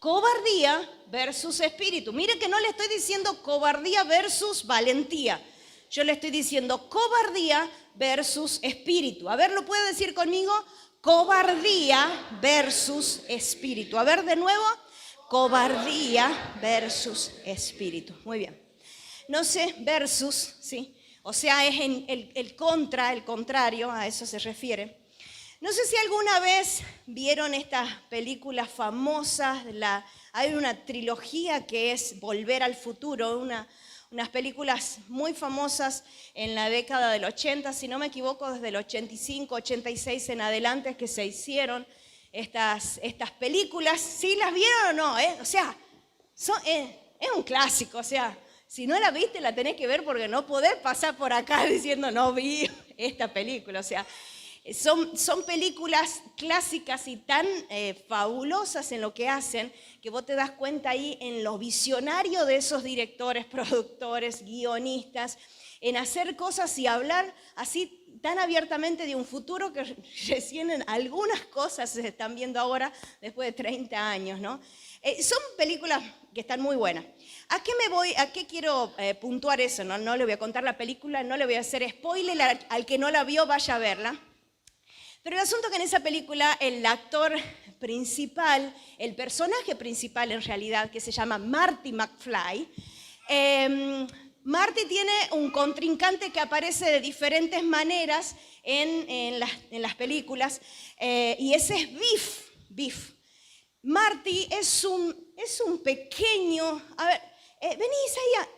cobardía versus espíritu. Mire que no le estoy diciendo cobardía versus valentía. Yo le estoy diciendo cobardía versus espíritu. A ver, ¿lo puede decir conmigo? Cobardía versus espíritu. A ver, de nuevo. Cobardía versus espíritu. Muy bien. No sé, versus, ¿sí? O sea, es el contrario, a eso se refiere. No sé si alguna vez vieron estas películas famosas, hay una trilogía que es Volver al Futuro, unas películas muy famosas en la década del 80, si no me equivoco, desde el 85, 86 en adelante que se hicieron estas películas. ¿Sí las vieron o no? O sea, es un clásico, o sea, si no la viste la tenés que ver porque no podés pasar por acá diciendo no vi esta película, o sea, son películas clásicas y tan fabulosas en lo que hacen que vos te das cuenta ahí en lo visionario de esos directores, productores, guionistas, en hacer cosas y hablar así tan abiertamente de un futuro que recién en algunas cosas se están viendo ahora después de 30 años, ¿no? Son películas que están muy buenas. ¿A qué quiero puntuar eso? No le voy a contar la película, no le voy a hacer spoiler, al que no la vio vaya a verla. Pero el asunto es que en esa película el actor principal, el personaje principal en realidad, que se llama Marty McFly, Marty tiene un contrincante que aparece de diferentes maneras en las películas, y ese es Biff. Marty es un pequeño... A ver, vení Isaías.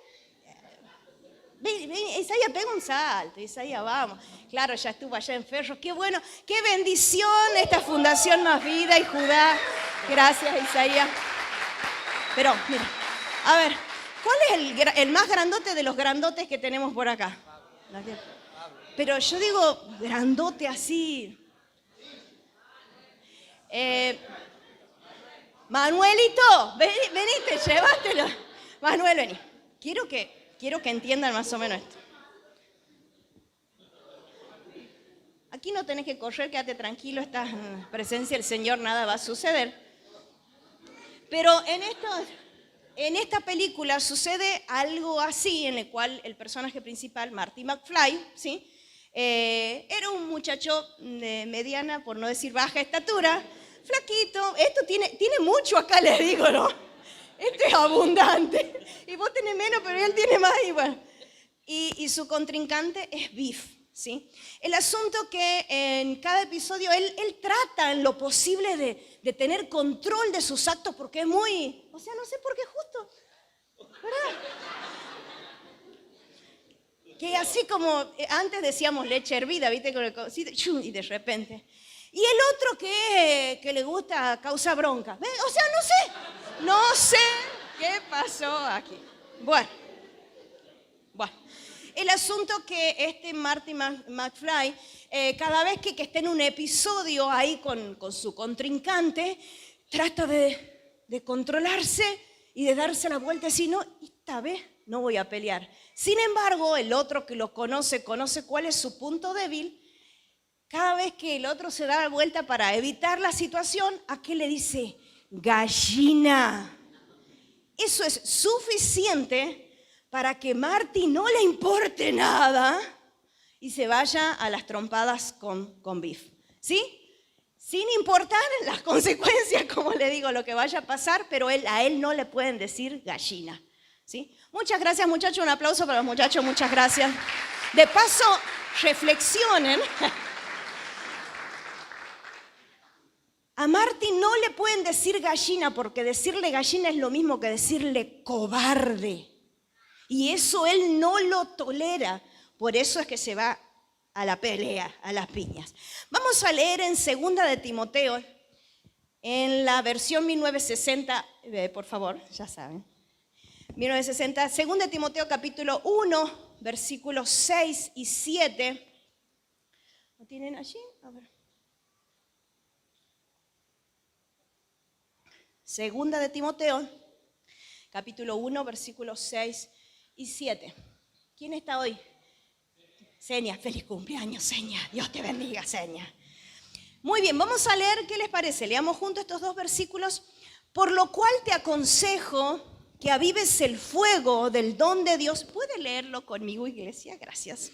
Ven, Isaías, pega un salto, Isaías, vamos. Claro, ya estuvo allá en Ferro, qué bueno, qué bendición esta Fundación Más Vida y Judá. Gracias, Isaías. Pero, mira, a ver, ¿cuál es el más grandote de los grandotes que tenemos por acá? Pero yo digo, grandote así. Manuelito, venite, llévatelo. Manuel, vení. Quiero que entiendan más o menos esto. Aquí no tenés que correr, quédate tranquilo, estás en presencia del Señor, nada va a suceder. Pero en esta película sucede algo así, en el cual el personaje principal, Marty McFly, ¿sí? Era un muchacho de mediana, por no decir baja estatura, flaquito. Esto tiene mucho acá, les digo, ¿no? Esto es abundante. Y vos tenés menos, pero él tiene más. Y bueno. Y su contrincante es Biff, ¿sí? El asunto que en cada episodio él trata en lo posible de tener control de sus actos porque es muy... O sea, no sé por qué justo. ¿Verdad? Que así como antes decíamos leche hervida, ¿viste? Y de repente. Y el otro que le gusta causa bronca. ¿Ves? O sea, no sé qué pasó aquí. Bueno. El asunto que este Marty McFly, cada vez que esté en un episodio ahí con su contrincante, trata de controlarse y de darse la vuelta y decir, no, esta vez no voy a pelear. Sin embargo, el otro que lo conoce cuál es su punto débil. Cada vez que el otro se da la vuelta para evitar la situación, ¿a qué le dice? Gallina. Eso es suficiente para que Marty no le importe nada y se vaya a las trompadas con Biff. ¿Sí? Sin importar las consecuencias, como le digo, lo que vaya a pasar, pero a él no le pueden decir gallina. ¿Sí? Muchas gracias, muchachos. Un aplauso para los muchachos. Muchas gracias. De paso, reflexionen. A Marty no le pueden decir gallina porque decirle gallina es lo mismo que decirle cobarde. Y eso él no lo tolera. Por eso es que se va a la pelea, a las piñas. Vamos a leer en 2 de Timoteo, en la versión 1960, por favor, ya saben. 1960, 2 de Timoteo capítulo 1, versículos 6 y 7. ¿Lo tienen allí? A ver. 2 de Timoteo, capítulo 1, versículos 6 y 7. ¿Quién está hoy? Seña, feliz cumpleaños, Seña. Dios te bendiga, Seña. Muy bien, vamos a leer, ¿qué les parece? Leamos juntos estos 2 versículos. Por lo cual te aconsejo que avives el fuego del don de Dios. ¿Puede leerlo conmigo, iglesia? Gracias.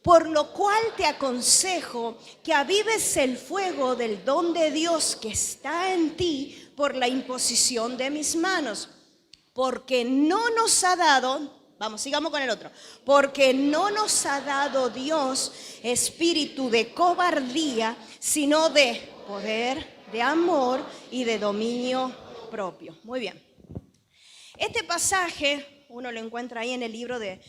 Por lo cual te aconsejo que avives el fuego del don de Dios que está en ti por la imposición de mis manos. Porque no nos ha dado, sigamos con el otro. Porque no nos ha dado Dios espíritu de cobardía, sino de poder, de amor y de dominio propio. Muy bien. Este pasaje, uno lo encuentra ahí en el libro de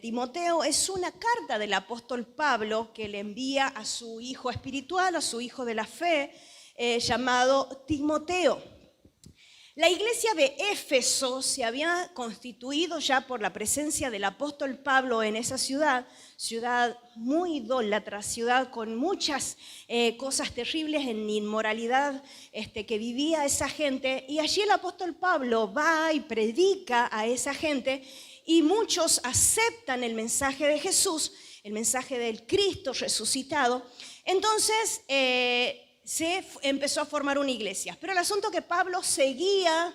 Timoteo, es una carta del apóstol Pablo que le envía a su hijo espiritual, a su hijo de la fe, llamado Timoteo. La iglesia de Éfeso se había constituido ya por la presencia del apóstol Pablo en esa ciudad muy idólatra, ciudad con muchas cosas terribles en inmoralidad que vivía esa gente. Y allí el apóstol Pablo va y predica a esa gente y muchos aceptan el mensaje de Jesús, el mensaje del Cristo resucitado. Entonces se empezó a formar una iglesia. Pero el asunto es que Pablo seguía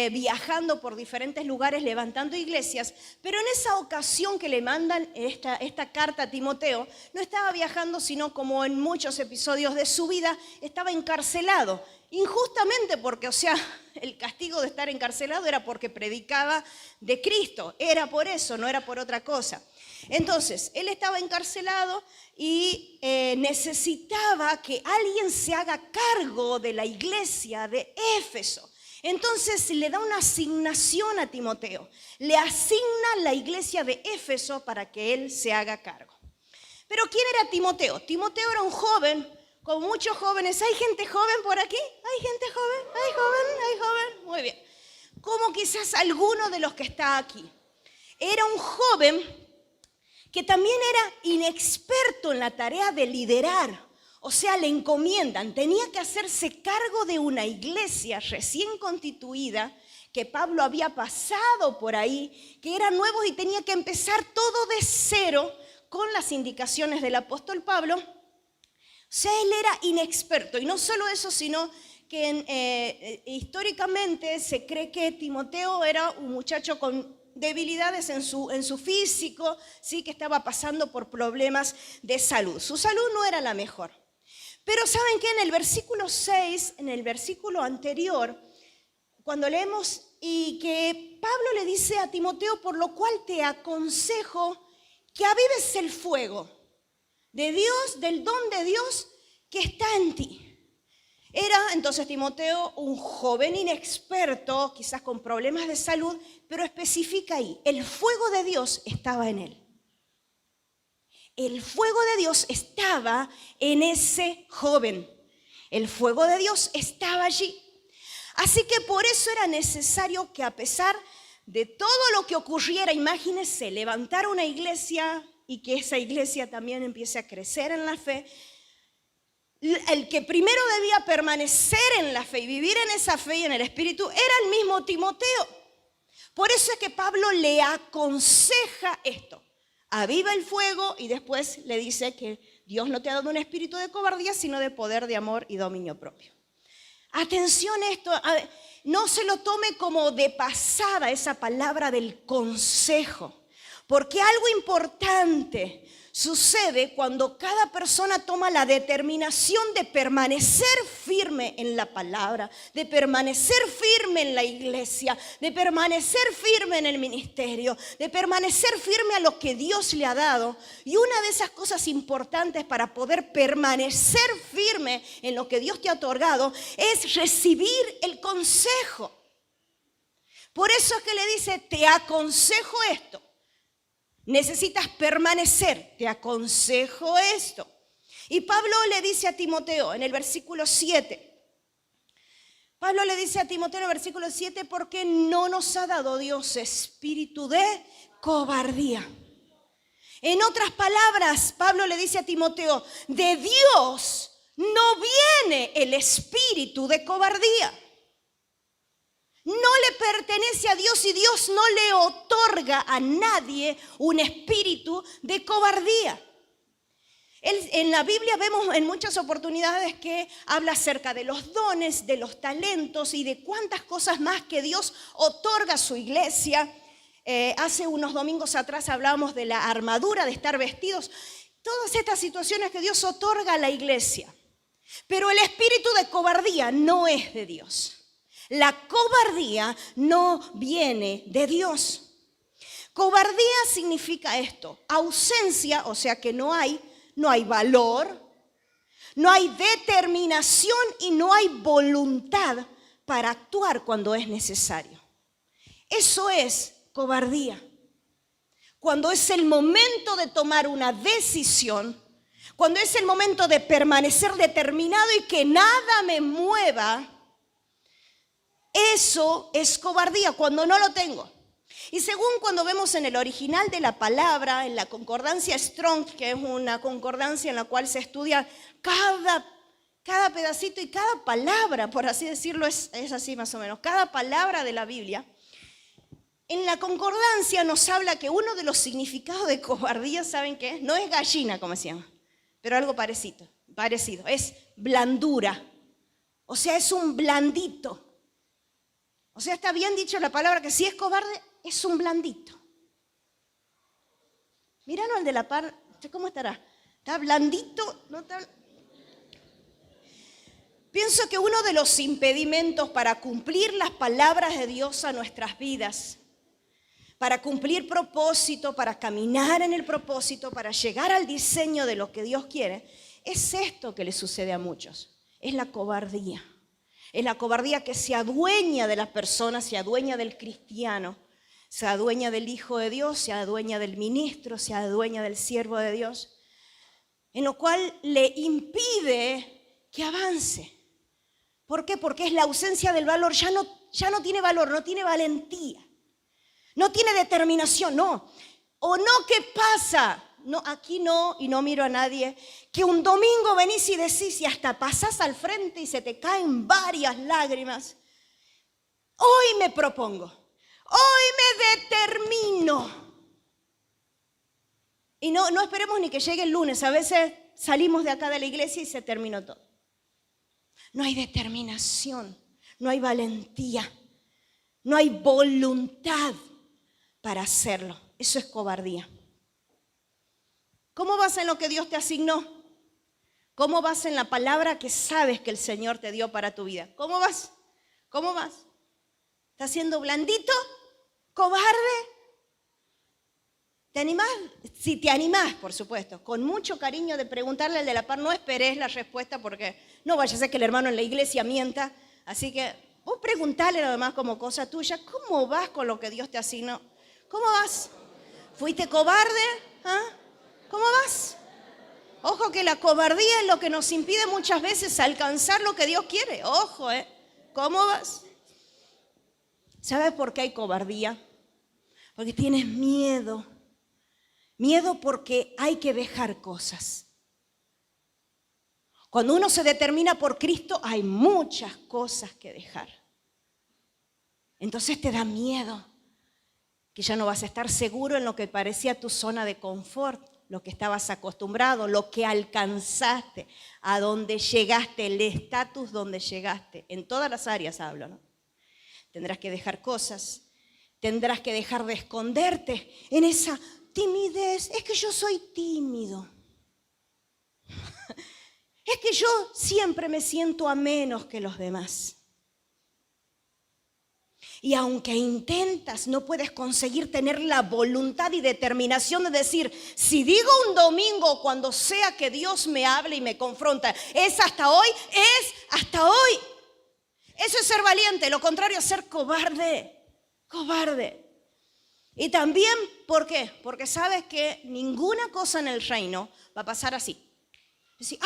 viajando por diferentes lugares, levantando iglesias, pero en esa ocasión que le mandan esta carta a Timoteo, no estaba viajando, sino como en muchos episodios de su vida, estaba encarcelado. Injustamente porque, el castigo de estar encarcelado era porque predicaba de Cristo. Era por eso, no era por otra cosa. Entonces, él estaba encarcelado y necesitaba que alguien se haga cargo de la iglesia de Éfeso. Entonces le da una asignación a Timoteo. Le asigna la iglesia de Éfeso para que él se haga cargo. Pero ¿quién era Timoteo? Timoteo era un joven, con muchos jóvenes. ¿Hay gente joven por aquí? ¿Hay gente joven? ¿Hay joven? Muy bien. Como quizás alguno de los que está aquí. Era un joven que también era inexperto en la tarea de liderar. Le encomiendan, tenía que hacerse cargo de una iglesia recién constituida, que Pablo había pasado por ahí, que era nuevo y tenía que empezar todo de cero con las indicaciones del apóstol Pablo. Él era inexperto. Y no solo eso, sino que históricamente se cree que Timoteo era un muchacho con debilidades en su físico, ¿sí? Que estaba pasando por problemas de salud. Su salud no era la mejor. Pero ¿saben qué? En el versículo 6, en el versículo anterior, cuando leemos y que Pablo le dice a Timoteo, por lo cual te aconsejo que avives el fuego de Dios, del don de Dios que está en ti. Era entonces Timoteo un joven inexperto, quizás con problemas de salud, pero especifica ahí, el fuego de Dios estaba en él. El fuego de Dios estaba en ese joven. El fuego de Dios estaba allí. Así que por eso era necesario que a pesar de todo lo que ocurriera, imagínense, levantar una iglesia y que esa iglesia también empiece a crecer en la fe. El que primero debía permanecer en la fe y vivir en esa fe y en el Espíritu era el mismo Timoteo. Por eso es que Pablo le aconseja esto. Aviva el fuego y después le dice que Dios no te ha dado un espíritu de cobardía, sino de poder, de amor y dominio propio. Atención a esto, no se lo tome como de pasada esa palabra del consejo, porque algo importante sucede cuando cada persona toma la determinación de permanecer firme en la palabra, de permanecer firme en la iglesia, de permanecer firme en el ministerio, de permanecer firme a lo que Dios le ha dado. Y una de esas cosas importantes para poder permanecer firme en lo que Dios te ha otorgado es recibir el consejo. Por eso es que le dice, te aconsejo esto. Necesitas permanecer, te aconsejo esto. Y Pablo le dice a Timoteo en el versículo 7. Pablo le dice a Timoteo en el versículo 7, porque no nos ha dado Dios espíritu de cobardía. En otras palabras, Pablo le dice a Timoteo, de Dios no viene el espíritu de cobardía. No le pertenece a Dios y Dios no le otorga a nadie un espíritu de cobardía. En la Biblia vemos en muchas oportunidades que habla acerca de los dones, de los talentos y de cuántas cosas más que Dios otorga a su iglesia. Hace unos domingos atrás hablábamos de la armadura, de estar vestidos. Todas estas situaciones que Dios otorga a la iglesia. Pero el espíritu de cobardía no es de Dios. La cobardía no viene de Dios. Cobardía significa esto: ausencia, o sea que no hay valor, no hay determinación y no hay voluntad para actuar cuando es necesario. Eso es cobardía. Cuando es el momento de tomar una decisión, cuando es el momento de permanecer determinado y que nada me mueva, eso es cobardía, cuando no lo tengo. Y según cuando vemos en el original de la palabra, en la concordancia Strong, que es una concordancia en la cual se estudia cada pedacito y cada palabra, por así decirlo, es así más o menos, cada palabra de la Biblia, en la concordancia nos habla que uno de los significados de cobardía, ¿saben qué es? No es gallina, como decíamos, pero algo parecido, es blandura, o sea, es un blandito. O sea, está bien dicho la palabra que si es cobarde, es un blandito. Míranos al de la par, ¿cómo estará? ¿Está blandito? ¿No está? Pienso que uno de los impedimentos para cumplir las palabras de Dios a nuestras vidas, para cumplir propósito, para caminar en el propósito, para llegar al diseño de lo que Dios quiere, es esto que le sucede a muchos, es la cobardía. Es la cobardía que se adueña de las personas, se adueña del cristiano, se adueña del Hijo de Dios, se adueña del ministro, se adueña del siervo de Dios, en lo cual le impide que avance. ¿Por qué? Porque es la ausencia del valor, ya no tiene valor, no tiene valentía, no tiene determinación, no. ¿O no qué pasa? No, aquí no, y no miro a nadie, que un domingo venís y decís y hasta pasás al frente y se te caen varias lágrimas. Hoy me propongo, hoy me determino. Y no esperemos ni que llegue el lunes, a veces salimos de acá de la iglesia y se terminó todo. No hay determinación, no hay valentía, no hay voluntad para hacerlo. Eso es cobardía. ¿Cómo vas en lo que Dios te asignó? ¿Cómo vas en la palabra que sabes que el Señor te dio para tu vida? ¿Cómo vas? ¿Cómo vas? ¿Estás siendo blandito? ¿Cobarde? ¿Te animás? Si te animás, por supuesto, con mucho cariño de preguntarle al de la par, no esperes la respuesta porque no vaya a ser que el hermano en la iglesia mienta. Así que vos preguntale nada más como cosa tuya, ¿cómo vas con lo que Dios te asignó? ¿Cómo vas? ¿Fuiste cobarde? ¿Ah? ¿Cómo vas? Ojo que la cobardía es lo que nos impide muchas veces alcanzar lo que Dios quiere. Ojo, ¿cómo vas? ¿Sabes por qué hay cobardía? Porque tienes miedo. Miedo porque hay que dejar cosas. Cuando uno se determina por Cristo, hay muchas cosas que dejar. Entonces te da miedo que ya no vas a estar seguro en lo que parecía tu zona de confort, lo que estabas acostumbrado, lo que alcanzaste, a donde llegaste, el estatus donde llegaste. En todas las áreas hablo, ¿no? Tendrás que dejar cosas, tendrás que dejar de esconderte en esa timidez. Es que yo soy tímido. Es que yo siempre me siento a menos que los demás. Y aunque intentas, no puedes conseguir tener la voluntad y determinación de decir, si digo un domingo cuando sea que Dios me hable y me confronta, es hasta hoy, es hasta hoy. Eso es ser valiente, lo contrario es ser cobarde, cobarde. Y también, ¿por qué? Porque sabes que ninguna cosa en el reino va a pasar así. Decir,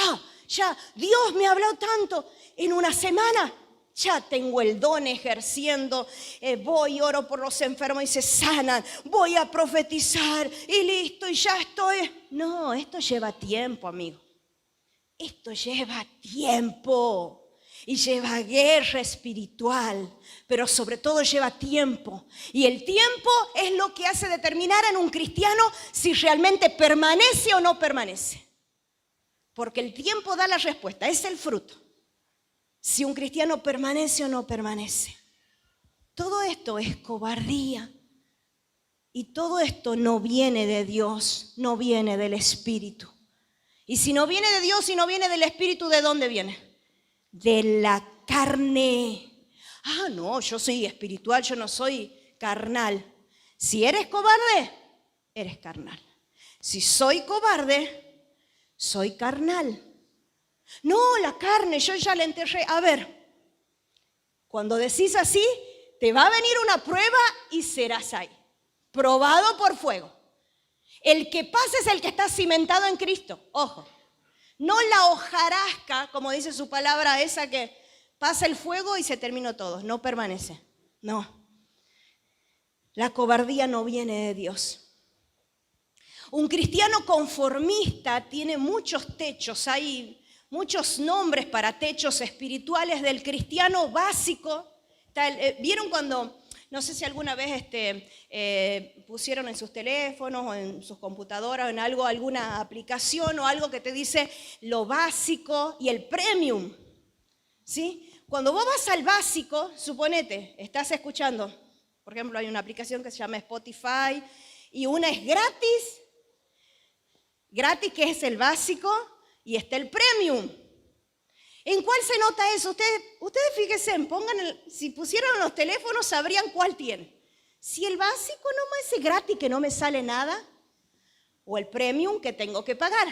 ya, Dios me ha hablado tanto en una semana. Ya tengo el don ejerciendo, voy, oro por los enfermos y se sanan, voy a profetizar y listo, y ya estoy. No, esto lleva tiempo, amigo. Esto lleva tiempo y lleva guerra espiritual, pero sobre todo lleva tiempo. Y el tiempo es lo que hace determinar en un cristiano si realmente permanece o no permanece. porque el tiempo da la respuesta, es el fruto. Si un cristiano permanece o no permanece. Todo esto es cobardía. Y todo esto no viene de Dios, no viene del Espíritu. Y si no viene de Dios y no viene del Espíritu, ¿de dónde viene? De la carne. Ah, no, yo soy espiritual, yo no soy carnal. Si eres cobarde, eres carnal. Si soy cobarde, soy carnal. No, la carne, yo ya la enterré. A ver, cuando decís así, te va a venir una prueba y serás ahí. Probado por fuego. El que pasa es el que está cimentado en Cristo. Ojo, no la hojarasca, como dice su palabra esa que pasa el fuego y se terminó todo. No permanece. No. La cobardía no viene de Dios. Un cristiano conformista tiene muchos techos. Hay muchos nombres para techos espirituales del cristiano básico. ¿Vieron cuando... No sé si alguna vez pusieron en sus teléfonos o en sus computadoras o en algo, alguna aplicación o algo que te dice lo básico y el premium, ¿sí? Cuando vos vas al básico, suponete, estás escuchando, por ejemplo, hay una aplicación que se llama Spotify y una es gratis que es el básico y está el premium. ¿En cuál se nota eso? Ustedes fíjense, si pusieran los teléfonos sabrían cuál tiene. Si el básico nomás es gratis que no me sale nada, o el premium que tengo que pagar.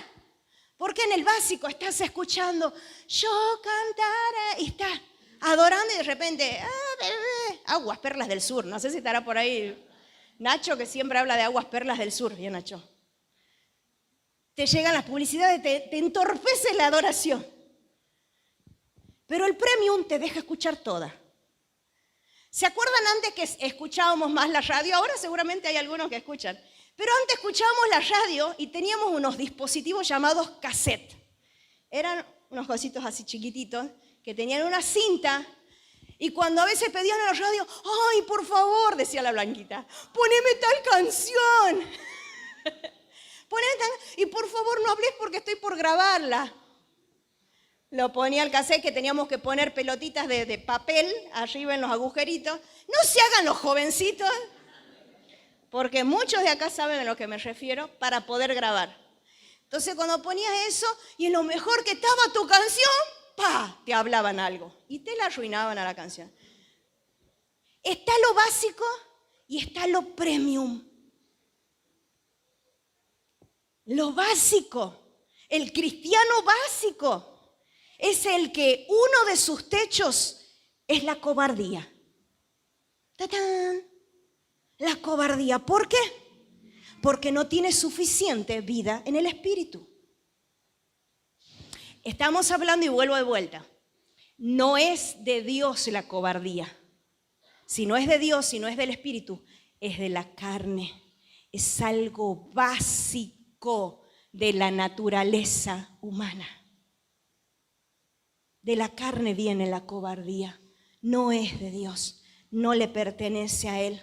Porque en el básico estás escuchando, yo cantaré, y estás adorando y de repente, Aguas Perlas del Sur. No sé si estará por ahí Nacho, que siempre habla de Aguas Perlas del Sur. Bien, Nacho. Te llegan las publicidades, te entorpece la adoración. Pero el premium te deja escuchar toda. ¿Se acuerdan antes que escuchábamos más la radio? Ahora seguramente hay algunos que escuchan. Pero antes escuchábamos la radio y teníamos unos dispositivos llamados cassette. Eran unos cositos así chiquititos que tenían una cinta. Y cuando a veces pedían en la radio, ¡ay, por favor!, decía la Blanquita, ¡poneme tal canción! Y por favor no hables porque estoy por grabarla. Lo ponía el cassette que teníamos que poner pelotitas de papel arriba en los agujeritos. No se hagan los jovencitos, porque muchos de acá saben a lo que me refiero, para poder grabar. Entonces cuando ponías eso y en lo mejor que estaba tu canción, ¡pa!, te hablaban algo y te la arruinaban a la canción. Está lo básico y está lo premium. Lo básico, el cristiano básico, es el que uno de sus techos es la cobardía. ¡Tatán! La cobardía. ¿Por qué? Porque no tiene suficiente vida en el espíritu. Estamos hablando, y vuelvo de vuelta, no es de Dios la cobardía. Si no es de Dios, si no es del espíritu, es de la carne. Es algo básico de la naturaleza humana. De la carne viene la cobardía, no es de Dios, no le pertenece a Él.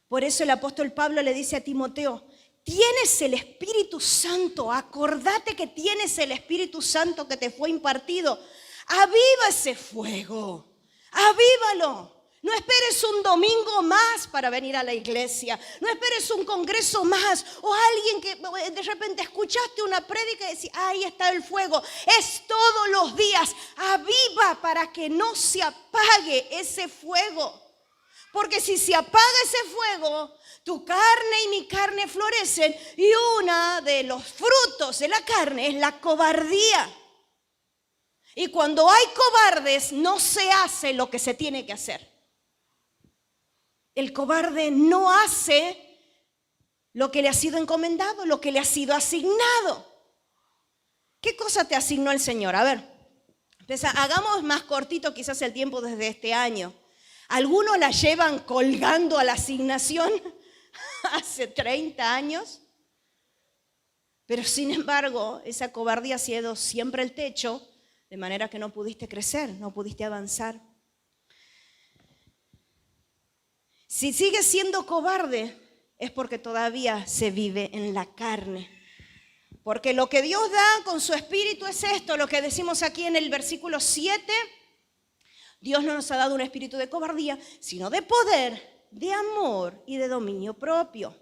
Por eso el apóstol Pablo le dice a Timoteo, tienes el Espíritu Santo, acordate que tienes el Espíritu Santo que te fue impartido. Aviva ese fuego, avívalo. No esperes un domingo más para venir a la iglesia. No esperes un congreso más o alguien que de repente escuchaste una prédica y decís, ahí está el fuego. Es todos los días. Aviva para que no se apague ese fuego. Porque si se apaga ese fuego, tu carne y mi carne florecen y uno de los frutos de la carne es la cobardía. Y cuando hay cobardes no se hace lo que se tiene que hacer. El cobarde no hace lo que le ha sido encomendado, lo que le ha sido asignado. ¿Qué cosa te asignó el Señor? A ver, hagamos más cortito quizás el tiempo desde este año. Algunos la llevan colgando a la asignación hace 30 años, pero sin embargo esa cobardía ha sido siempre el techo, de manera que no pudiste crecer, no pudiste avanzar. Si sigues siendo cobarde es porque todavía se vive en la carne. Porque lo que Dios da con su espíritu es esto, lo que decimos aquí en el versículo 7. Dios no nos ha dado un espíritu de cobardía, sino de poder, de amor y de dominio propio.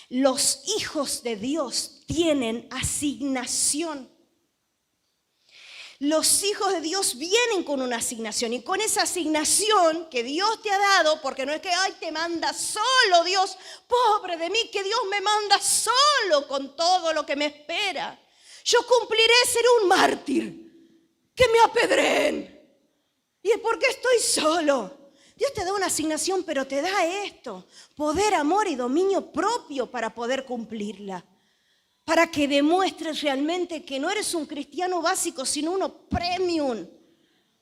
Los hijos de Dios tienen asignación. Los hijos de Dios vienen con una asignación y con esa asignación que Dios te ha dado, porque no es que ay, te manda solo Dios, pobre de mí, que Dios me manda solo con todo lo que me espera. Yo cumpliré ser un mártir, que me apedreen. ¿Y es porque estoy solo? Dios te da una asignación, pero te da esto, poder, amor y dominio propio para poder cumplirla. Para que demuestres realmente que no eres un cristiano básico, sino uno premium.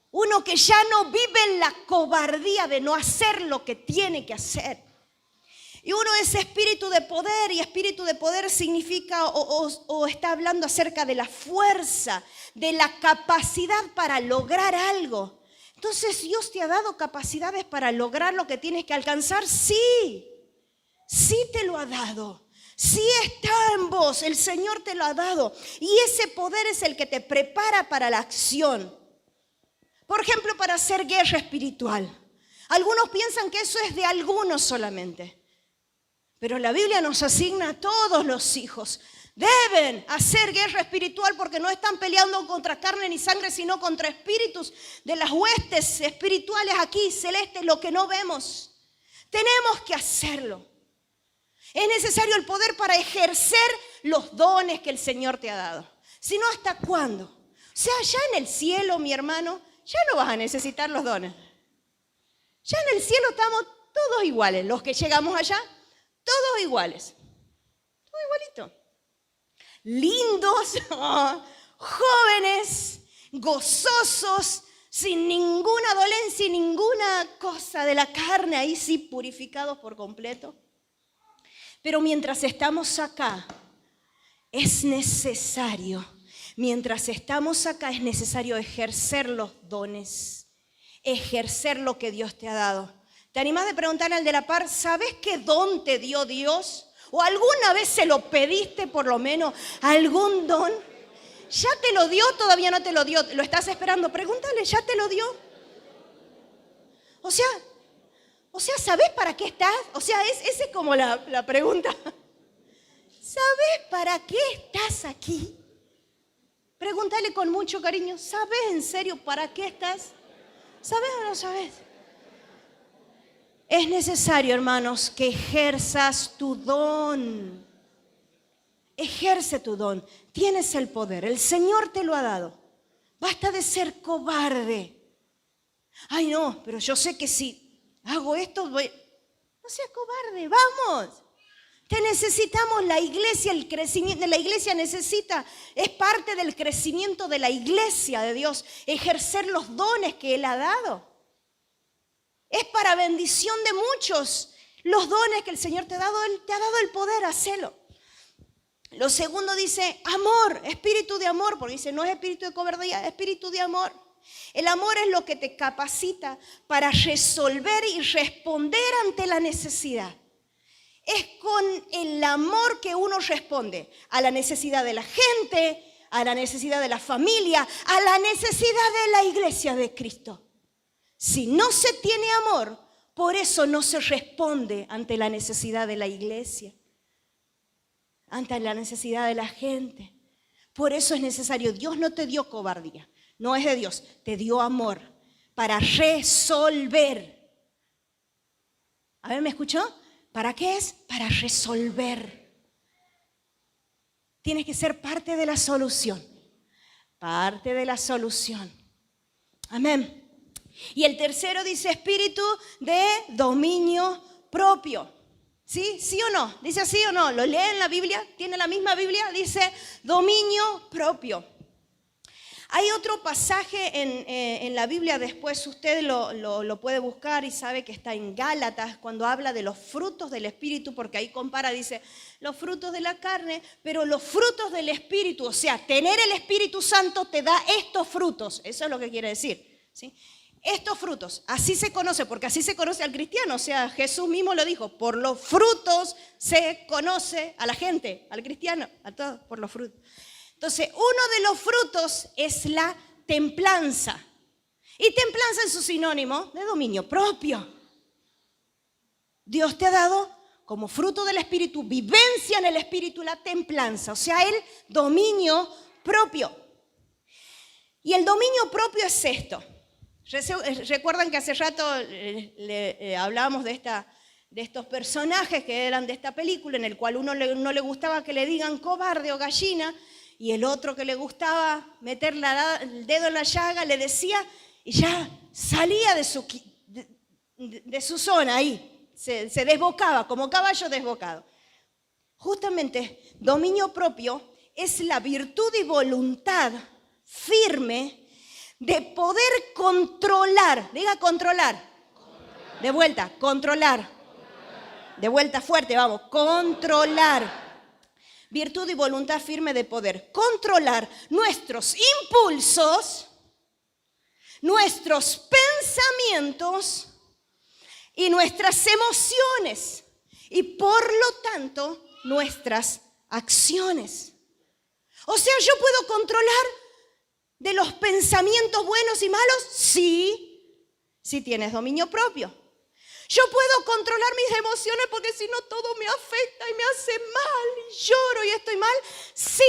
Uno que ya no vive en la cobardía de no hacer lo que tiene que hacer. Y uno es espíritu de poder, y espíritu de poder significa o está hablando acerca de la fuerza, de la capacidad para lograr algo. Entonces, ¿Dios te ha dado capacidades para lograr lo que tienes que alcanzar? Sí, sí te lo ha dado. Sí está en vos, el Señor te lo ha dado. Y ese poder es el que te prepara para la acción. Por ejemplo, para hacer guerra espiritual. Algunos piensan que eso es de algunos solamente. Pero la Biblia nos asigna a todos los hijos. Deben hacer guerra espiritual porque no están peleando contra carne ni sangre, sino contra espíritus de las huestes espirituales aquí, celestes, lo que no vemos. Tenemos que hacerlo. Es necesario el poder para ejercer los dones que el Señor te ha dado. Si no, ¿hasta cuándo? O sea, ya en el cielo, mi hermano, ya no vas a necesitar los dones. Ya en el cielo estamos todos iguales. Los que llegamos allá, todos iguales. Todo igualito. Lindos, jóvenes, gozosos, sin ninguna dolencia y ninguna cosa de la carne, ahí sí purificados por completo. Pero mientras estamos acá, es necesario ejercer los dones, ejercer lo que Dios te ha dado. ¿Te animás de preguntarle al de la par, ¿sabes qué don te dio Dios? ¿O alguna vez se lo pediste por lo menos, algún don? ¿Ya te lo dio? ¿Todavía no te lo dio? ¿Lo estás esperando? Pregúntale, ¿ya te lo dio? O sea, ¿sabés para qué estás? O sea, esa es como la pregunta. ¿Sabés para qué estás aquí? Pregúntale con mucho cariño, ¿sabés en serio para qué estás? ¿Sabés o no sabés? Es necesario, hermanos, que ejerzas tu don. Ejerce tu don. Tienes el poder. El Señor te lo ha dado. Basta de ser cobarde. Ay, no, pero yo sé que si hago esto, no seas cobarde, vamos. Te necesitamos, la iglesia, el crecimiento de la iglesia es parte del crecimiento de la iglesia de Dios, ejercer los dones que Él ha dado. Es para bendición de muchos los dones que el Señor te ha dado. Él te ha dado el poder, hacerlo. Lo segundo dice amor, espíritu de amor, porque dice no es espíritu de cobardía, es espíritu de amor. El amor es lo que te capacita para resolver y responder ante la necesidad. Es con el amor que uno responde a la necesidad de la gente, a la necesidad de la familia, a la necesidad de la iglesia de Cristo. Si no se tiene amor, por eso no se responde ante la necesidad de la iglesia, ante la necesidad de la gente. Por eso es necesario, Dios no te dio cobardía, no es de Dios, te dio amor para resolver. A ver, ¿me escuchó? ¿Para qué es? Para resolver. Tienes que ser parte de la solución, parte de la solución. Amén. Y el tercero dice espíritu de dominio propio. ¿Sí? ¿Sí o no? ¿Dice así o no? ¿Lo lee en la Biblia? ¿Tiene la misma Biblia? Dice dominio propio. Hay otro pasaje en la Biblia, después usted lo puede buscar y sabe que está en Gálatas, cuando habla de los frutos del Espíritu, porque ahí compara, dice, los frutos de la carne, pero los frutos del Espíritu, o sea, tener el Espíritu Santo te da estos frutos, eso es lo que quiere decir, ¿sí? Estos frutos, así se conoce, porque así se conoce al cristiano. O sea, Jesús mismo lo dijo, por los frutos se conoce a la gente, al cristiano, a todos, por los frutos. Entonces, uno de los frutos es la templanza. Y templanza es su sinónimo de dominio propio. Dios te ha dado como fruto del Espíritu, vivencia en el Espíritu, la templanza, o sea, el dominio propio. Y el dominio propio es esto. Recuerdan que hace rato hablábamos de estos personajes que eran de esta película, en el cual uno no le gustaba que le digan cobarde o gallina, y el otro que le gustaba meter el dedo en la llaga le decía, y ya salía de su zona ahí, se desbocaba, como caballo desbocado. Justamente, dominio propio es la virtud y voluntad firme de poder controlar, diga controlar, de vuelta, controlar, de vuelta fuerte, vamos, controlar. Virtud y voluntad firme de poder controlar nuestros impulsos, nuestros pensamientos y nuestras emociones y por lo tanto nuestras acciones. O sea, yo puedo controlar de los pensamientos buenos y malos, sí, si tienes dominio propio. Yo puedo controlar mis emociones porque si no todo me afecta y me hace mal y lloro y estoy mal, sí,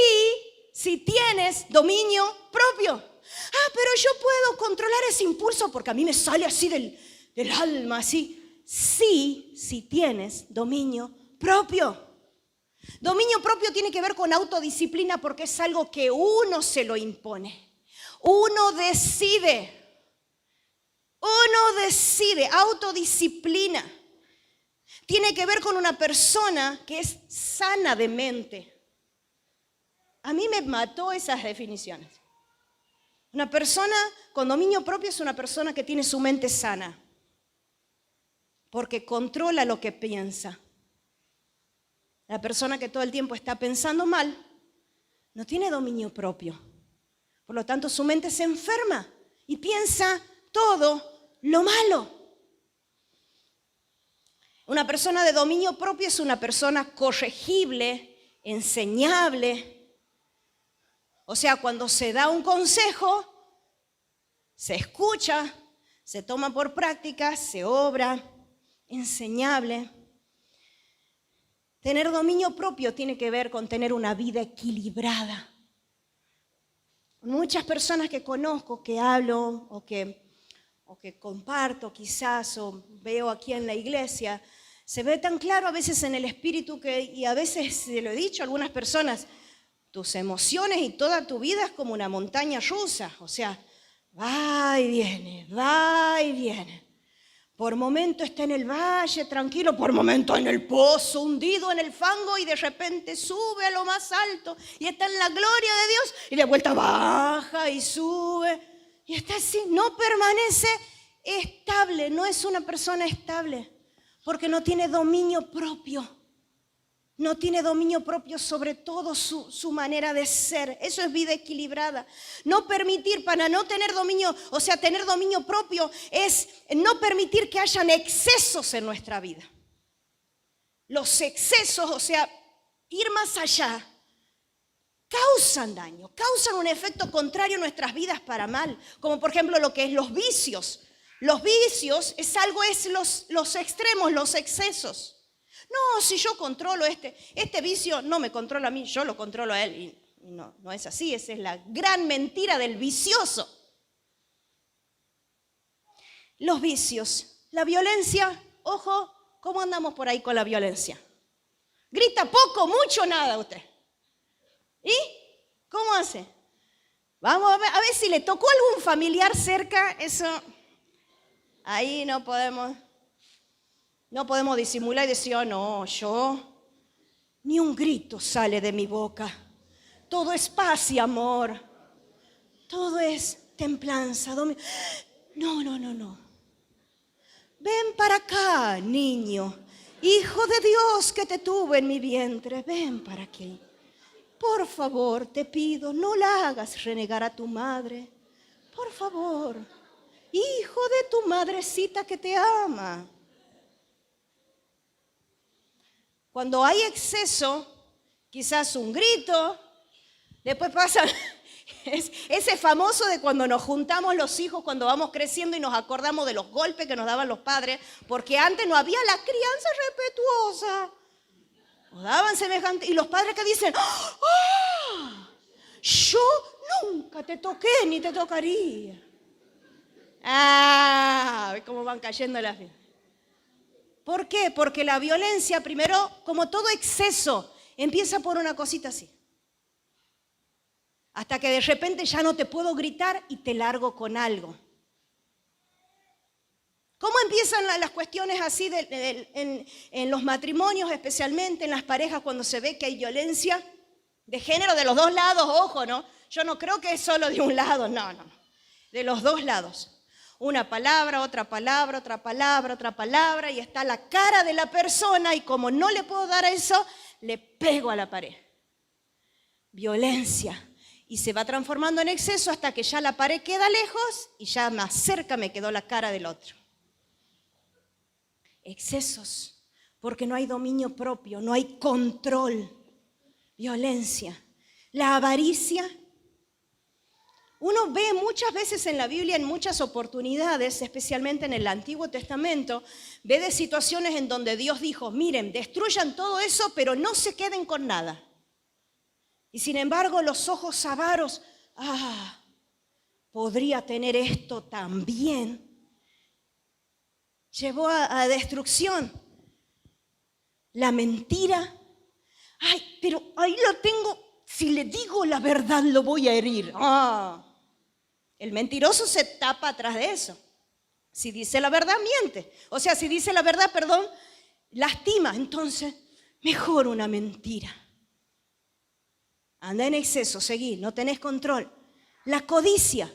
si tienes dominio propio. Pero yo puedo controlar ese impulso porque a mí me sale así del alma, así. Sí, si tienes dominio propio. Dominio propio tiene que ver con autodisciplina porque es algo que uno se lo impone. Uno decide, autodisciplina. Tiene que ver con una persona que es sana de mente. A mí me mató esas definiciones. Una persona con dominio propio es una persona que tiene su mente sana, porque controla lo que piensa. La persona que todo el tiempo está pensando mal no tiene dominio propio. Por lo tanto, su mente se enferma y piensa todo lo malo. Una persona de dominio propio es una persona corregible, enseñable. O sea, cuando se da un consejo, se escucha, se toma por práctica, se obra, enseñable. Tener dominio propio tiene que ver con tener una vida equilibrada. Muchas personas que conozco, que hablo o que comparto quizás o veo aquí en la iglesia, se ve tan claro a veces en el espíritu y a veces se lo he dicho a algunas personas, tus emociones y toda tu vida es como una montaña rusa, o sea, va y viene, va y viene. Por momento está en el valle tranquilo, por momento en el pozo, hundido en el fango y de repente sube a lo más alto y está en la gloria de Dios y de vuelta baja y sube y está así, no permanece estable, no es una persona estable porque no tiene dominio propio. No tiene dominio propio sobre todo su manera de ser. Eso es vida equilibrada. No permitir, para no tener dominio, o sea, tener dominio propio es no permitir que hayan excesos en nuestra vida. Los excesos, o sea, ir más allá, causan daño, causan un efecto contrario en nuestras vidas para mal. Como por ejemplo lo que es los vicios. Los vicios es los extremos, los excesos. No, si yo controlo este vicio no me controla a mí, yo lo controlo a él. Y no es así, esa es la gran mentira del vicioso. Los vicios, la violencia, ojo, ¿cómo andamos por ahí con la violencia? Grita poco, mucho, nada usted. ¿Y cómo hace? Vamos a ver si le tocó algún familiar cerca, eso, ahí no podemos disimular y decir, oh, no, ni un grito sale de mi boca. Todo es paz y amor. Todo es templanza. No. Ven para acá, niño. Hijo de Dios que te tuve en mi vientre. Ven para aquí. Por favor, te pido, no la hagas renegar a tu madre. Por favor. Hijo de tu madrecita que te ama. Cuando hay exceso, quizás un grito, después pasa ese famoso de cuando nos juntamos los hijos, cuando vamos creciendo y nos acordamos de los golpes que nos daban los padres, porque antes no había la crianza respetuosa. Nos daban semejante, y los padres que dicen, ¡ah! Yo nunca te toqué ni te tocaría. Ah, cómo van cayendo las vidas. ¿Por qué? Porque la violencia, primero, como todo exceso, empieza por una cosita así. Hasta que de repente ya no te puedo gritar y te largo con algo. ¿Cómo empiezan las cuestiones así en los matrimonios, especialmente en las parejas, cuando se ve que hay violencia de género de los dos lados? Ojo, ¿no? Yo no creo que es solo de un lado, no. De los dos lados. Una palabra, otra palabra, otra palabra, otra palabra, y está la cara de la persona, y como no le puedo dar a eso, le pego a la pared. Violencia. Y se va transformando en exceso hasta que ya la pared queda lejos y ya más cerca me quedó la cara del otro. Excesos, porque no hay dominio propio, no hay control. Violencia. La avaricia. Uno ve muchas veces en la Biblia, en muchas oportunidades, especialmente en el Antiguo Testamento, ve de situaciones en donde Dios dijo, miren, destruyan todo eso, pero no se queden con nada. Y sin embargo, los ojos avaros, podría tener esto también. Llevó a destrucción. La mentira. Ay, pero ahí lo tengo, si le digo la verdad lo voy a herir. El mentiroso se tapa atrás de eso. Si dice la verdad, miente. O sea, si dice la verdad, lastima. Entonces, mejor una mentira. Anda en exceso, seguí, no tenés control. La codicia.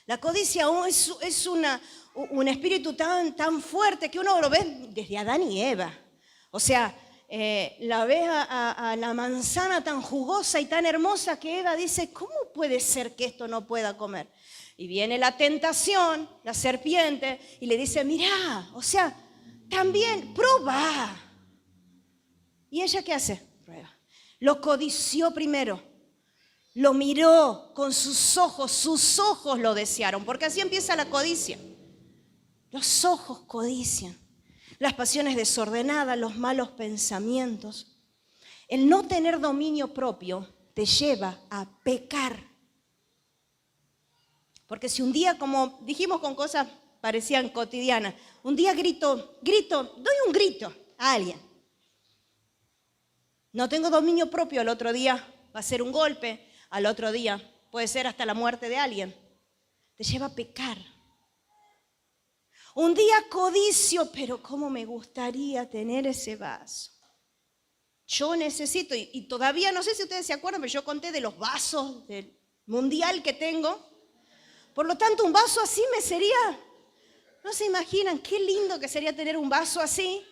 La codicia es un espíritu tan fuerte que uno lo ve desde Adán y Eva. O sea, la ves a la manzana tan jugosa y tan hermosa que Eva dice, ¿cómo puede ser que esto no pueda comer? Y viene la tentación, la serpiente, y le dice, mirá, o sea, también prueba. ¿Y ella qué hace? Prueba. Lo codició primero, lo miró con sus ojos lo desearon, porque así empieza la codicia. Los ojos codician, las pasiones desordenadas, los malos pensamientos. El no tener dominio propio te lleva a pecar. Porque si un día, como dijimos con cosas parecían cotidianas, un día doy un grito a alguien. No tengo dominio propio, al otro día va a ser un golpe, al otro día puede ser hasta la muerte de alguien. Te lleva a pecar. Un día codicio, pero cómo me gustaría tener ese vaso. Yo necesito, y todavía no sé si ustedes se acuerdan, pero yo conté de los vasos del mundial que tengo. Por lo tanto, un vaso así me sería, no se imaginan qué lindo que sería tener un vaso así.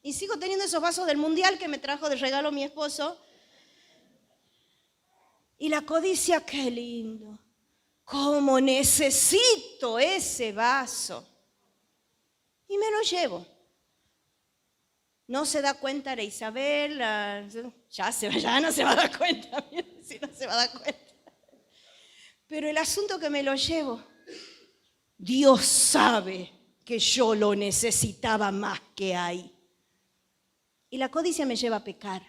Y sigo teniendo esos vasos del mundial que me trajo de regalo mi esposo. Y la codicia, qué lindo. ¿Cómo necesito ese vaso? Y me lo llevo. No se da cuenta la Isabel, ya no se va a dar cuenta, si no se va a dar cuenta. Pero el asunto que me lo llevo, Dios sabe que yo lo necesitaba más que hay. Y la codicia me lleva a pecar.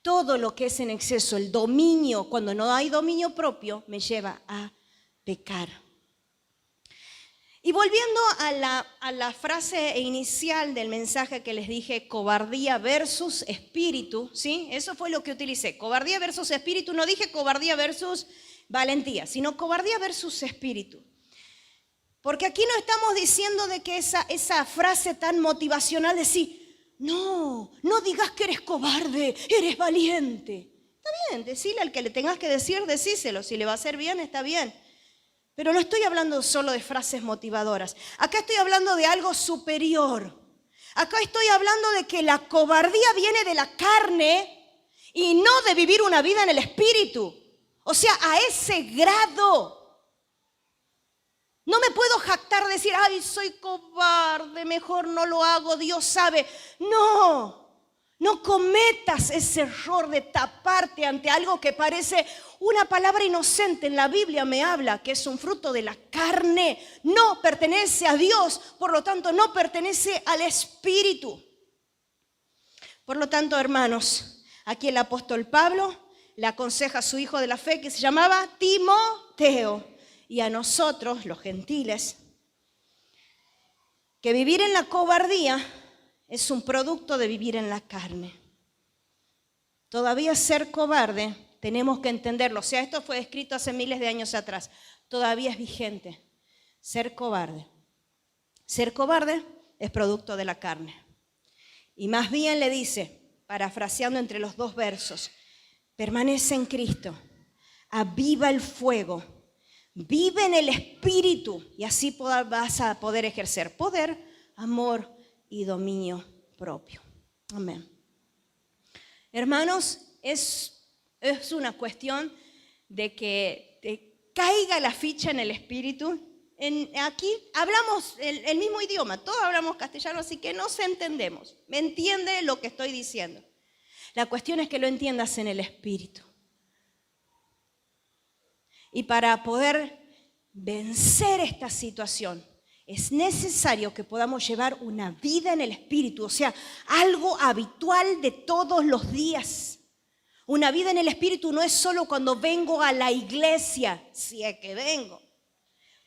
Todo lo que es en exceso, el dominio, cuando no hay dominio propio, me lleva a pecar. Y volviendo a la frase inicial del mensaje que les dije, cobardía versus espíritu, ¿sí? Eso fue lo que utilicé, cobardía versus espíritu. No dije cobardía versus valentía, sino cobardía versus espíritu. Porque aquí no estamos diciendo de que esa frase tan motivacional de sí, no digas que eres cobarde, eres valiente. Está bien, decile al que le tengas que decir, decíselo. Si le va a hacer bien, está bien. Pero no estoy hablando solo de frases motivadoras. Acá estoy hablando de algo superior. Acá estoy hablando de que la cobardía viene de la carne y no de vivir una vida en el espíritu. O sea, a ese grado. No me puedo jactar de decir, ay, soy cobarde, mejor no lo hago, Dios sabe. No cometas ese error de taparte ante algo que parece una palabra inocente. En la Biblia me habla que es un fruto de la carne. No pertenece a Dios, por lo tanto no pertenece al Espíritu. Por lo tanto, hermanos, aquí el apóstol Pablo le aconseja a su hijo de la fe que se llamaba Timoteo y a nosotros, los gentiles, que vivir en la cobardía es un producto de vivir en la carne. Todavía ser cobarde, tenemos que entenderlo. O sea, esto fue escrito hace miles de años atrás. Todavía es vigente. Ser cobarde. Ser cobarde es producto de la carne. Y más bien le dice, parafraseando entre los dos versos, permanece en Cristo, aviva el fuego, vive en el Espíritu y así vas a poder ejercer poder, amor y dominio propio. Amén. Hermanos, es una cuestión de que te caiga la ficha en el Espíritu. Aquí hablamos el mismo idioma, todos hablamos castellano, así que nos entendemos. ¿Me entiende lo que estoy diciendo? La cuestión es que lo entiendas en el Espíritu. Y para poder vencer esta situación, es necesario que podamos llevar una vida en el Espíritu, o sea, algo habitual de todos los días. Una vida en el Espíritu no es solo cuando vengo a la iglesia, si es que vengo.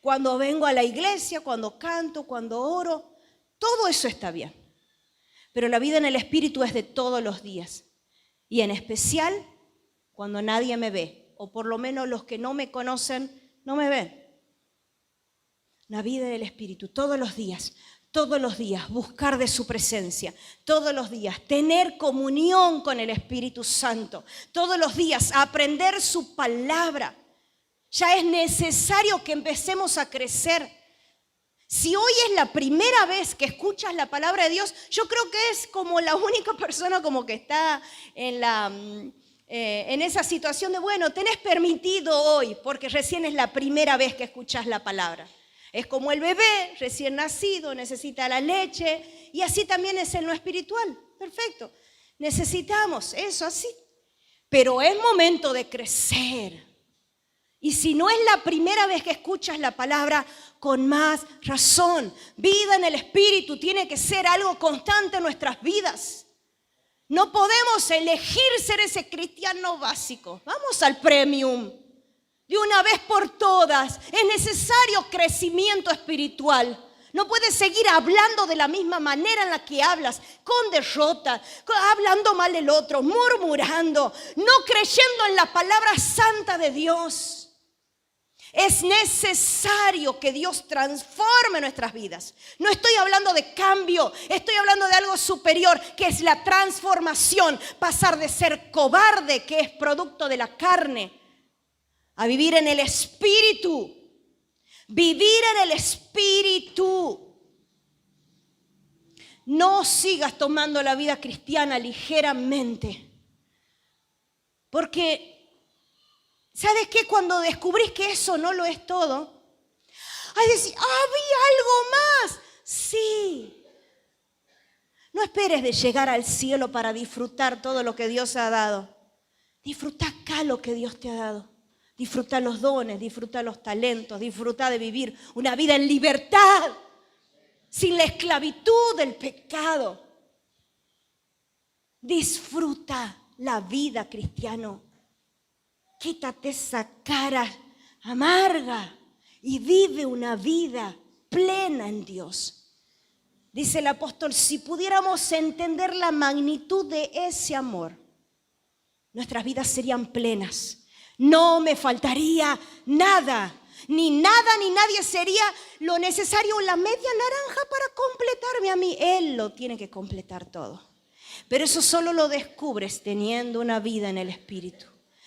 Cuando vengo a la iglesia, cuando canto, cuando oro, todo eso está bien. Pero la vida en el Espíritu es de todos los días. Y en especial cuando nadie me ve, o por lo menos los que no me conocen no me ven. La vida del Espíritu, todos los días, buscar de su presencia, todos los días, tener comunión con el Espíritu Santo, todos los días, aprender su palabra. Ya es necesario que empecemos a crecer. Si hoy es la primera vez que escuchas la palabra de Dios, yo creo que es como la única persona como que está en esa situación de, bueno, tenés permitido hoy, porque recién es la primera vez que escuchas la palabra. Es como el bebé recién nacido, necesita la leche, y así también es en lo espiritual. Perfecto. Necesitamos eso así. Pero es momento de crecer. Y si no es la primera vez que escuchas la palabra, con más razón. Vida en el Espíritu tiene que ser algo constante en nuestras vidas. No podemos elegir ser ese cristiano básico. Vamos al premium. De una vez por todas, es necesario crecimiento espiritual. No puedes seguir hablando de la misma manera en la que hablas, con derrota, hablando mal del otro, murmurando, no creyendo en la palabra santa de Dios. Es necesario que Dios transforme nuestras vidas. No estoy hablando de cambio, estoy hablando de algo superior, que es la transformación. Pasar de ser cobarde, que es producto de la carne, a vivir en el Espíritu. Vivir en el Espíritu. No sigas tomando la vida cristiana ligeramente. Porque, ¿sabes qué? Cuando descubrís que eso no lo es todo, hay que decir, ¿había algo más? Sí. No esperes de llegar al cielo para disfrutar todo lo que Dios ha dado. Disfruta acá lo que Dios te ha dado. Disfruta los dones, disfruta los talentos, disfruta de vivir una vida en libertad, sin la esclavitud del pecado. Disfruta la vida, cristiano. Quítate esa cara amarga y vive una vida plena en Dios. Dice el apóstol, si pudiéramos entender la magnitud de ese amor, nuestras vidas serían plenas. No me faltaría nada, ni nadie sería lo necesario, la media naranja para completarme a mí. Él lo tiene que completar todo. Pero eso solo lo descubres teniendo una vida en el Espíritu.